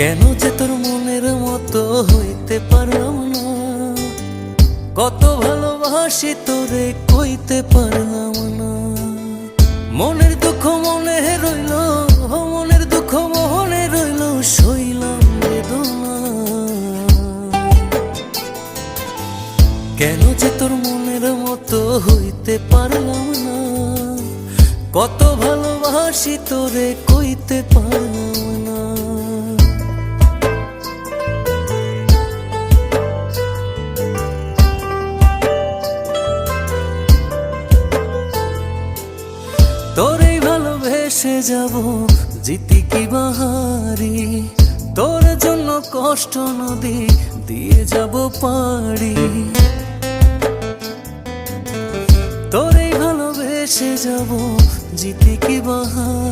কেন যে তোর মনের মতো হইতে পারলাম না, কত ভালোবাসি তোরে কইতে পারলাম না। মনের দুঃখ মনে রইল, মনের দুঃখ মনে রইল, সইলাম বেদনা। কেন যে তোর মনের মতো হইতে পারলাম না, কত ভালোবাসি তোরে কইতে পারলাম না। তোরেই ভালোবেসে যাব, জিতি কি বাহারি, তোর জন্য কষ্ট নদী দিয়ে যাব পাড়ি। তোরেই ভালোবেসে যাব, জিতি কি বাহারি।